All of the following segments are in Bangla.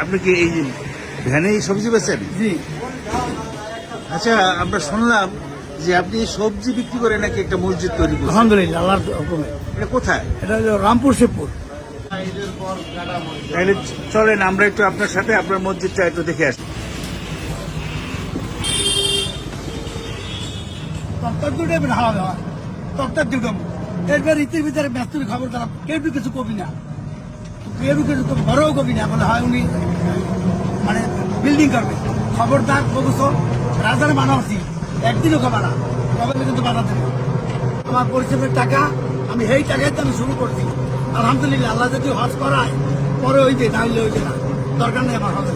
আপনি কি এই ভ্যানে সবজি বেচেন? জি। আচ্ছা, আমরা শুনলাম যে আপনি সবজি বিক্রি করে নাকি একটা মসজিদ তৈরি করছেন। আলহামদুলিল্লাহ, আল্লাহর হুকুমে। এটা কোথায়? এটা হলো রামপুর শিবপুর। তাহলে চলেন আমরা একটু আপনার সাথে আপনার মসজিদটা একটু দেখে আসি। তত্ত্ব দুটো হাওয়া দেওয়া, তত্ত্ব দুটো এরপর ইতির ভিতরে ব্যস্ত খবর দিলাম, কেউ কিছু কবি না, কেউ কিছু বড়ও কবি না, বলে হয় উনি মানে বিল্ডিং করবে। খবরদার বলছো রাজার মানাচ্ছি, একদিনও খাবা না, তবে কিন্তু বাধা দেবে। আমার পরিশ্রমের টাকা, আমি সেই টাকায় তো আমি শুরু করছি। আলহামদুলিল্লাহ, আল্লাহ যদি হজ করায় পরে হইতে, তাহলে হইতে না, দরকার নেই আমার হজে।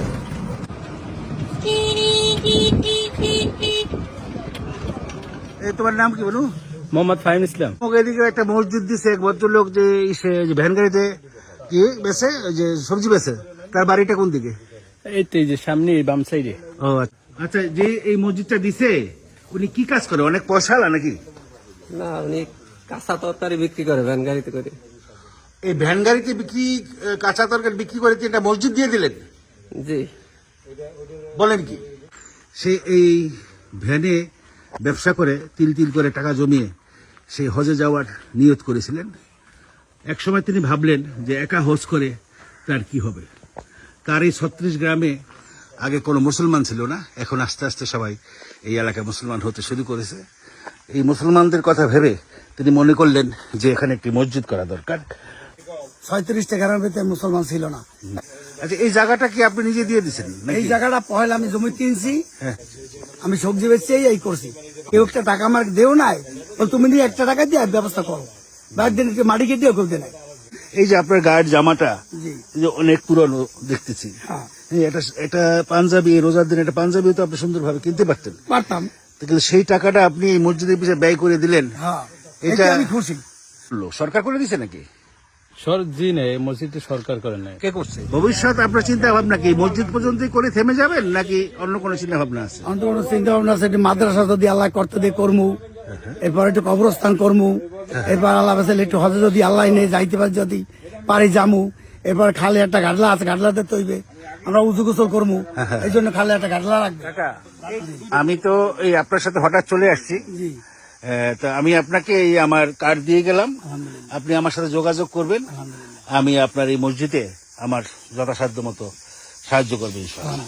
তোমার নাম কি বলু? মোহাম্মদ ফাহিম ইসলাম। এদিকে একটা মসজিদ দিছে এক ভদ্রলোক, যে ভ্যান গাড়িতে কি বেছে, যে সবজি বেছে, তার বাড়িটা কোন দিকে? এই তো এই যে সামনে বাম সাইডে। ও আচ্ছা, যে এই মসজিদটা দিছে উনি কি কাজ করে? অনেক পয়সাওয়ালা নাকি? না, উনি কাঁচা তরকারি বিক্রি করে ভ্যান গাড়িতে করে। এই ভ্যান গাড়িতে বিক্রি, কাঁচা তরকারি বিক্রি করে একটা মসজিদ দিয়ে দিলেন? জি। বলেন কি? সে এই ভ্যানে ব্যবসা করে তিল তিল করে টাকা জমিয়ে সেই হজে যাওয়ার নিয়ত করেছিলেন। একসময় তিনি ভাবলেন যে একা হজ করে তার কি হবে। তার এই 36 গ্রামে আগে কোনো মুসলমান ছিল না, এখন আস্তে আস্তে সবাই এই এলাকায় মুসলমান হতে শুরু করেছে। এই মুসলমানদের কথা ভেবে তিনি মনে করলেন যে এখানে একটি মসজিদ করা দরকার। 36টা গ্রামের ভিতরে মুসলমান ছিল না। আচ্ছা, এই জায়গাটা কি আপনি নিজে দিয়ে দিচ্ছেন? এই জায়গাটা পয়লা আমি জমি কিনছি, হ্যাঁ। আমি সবজি বেচছি, এই করছি। কেউ একটা টাকা আমার দেও নাই, তুমি নিয়ে একটা টাকা দিয়ে ব্যবস্থা করো, বাইর দিন মাটি কেটেও কেউ দেয় নাই। এই যে আপনার গায়ের জামাটা জি। এই যে অনেক পুরনো দেখতেছি, হ্যাঁ, এটা পাঞ্জাবি, রোজার দিন এটা পাঞ্জাবিও তো আপনি সুন্দরভাবে কিনতে পারতেন। পারতাম। কিন্তু সেই টাকাটা আপনি এই মসজিদের পিছনে ব্যয় করে দিলেন। হ্যাঁ, এটা এটা আমি খুশি। সরকার করে দিছে নাকি? জি না, এই মসজিদটা সরকার করে নাই। কে করছে? ভবিষ্যৎ আপনার চিন্তা ভাবনা কি মসজিদ পর্যন্তই করে থেমে যাবেন, নাকি অন্য কোনো চিন্তা ভাবনা আছে? অন্ত কোনো চিন্তা ভাবনা আছে, একটু মাদ্রাসা যদি আল্লাহ করতে দিয়ে করমু, এরপর একটু কবরস্থান করমু, এরপর আল্লাহ বাসালে একটু হজে যদি আল্লাহ নেই যাইতে পারি, যদি পারি জামু। এরপর খালে একটা গাডলা আছে, গাডলাতে তৈবে আমরা উঁচু গোসল করমু, এই জন্য খালে একটা গাডলা রাখবে। আমি তো এই আপনার সাথে হঠাৎ চলে আসছি, জি। তো আমি আপনাকে এই আমার কার্ড দিয়ে গেলাম, আপনি আমার সাথে যোগাযোগ করবেন, আমি আপনার এই মসজিদে আমার যথাসাধ্য মতো সাহায্য করবো ইনশাআল্লাহ।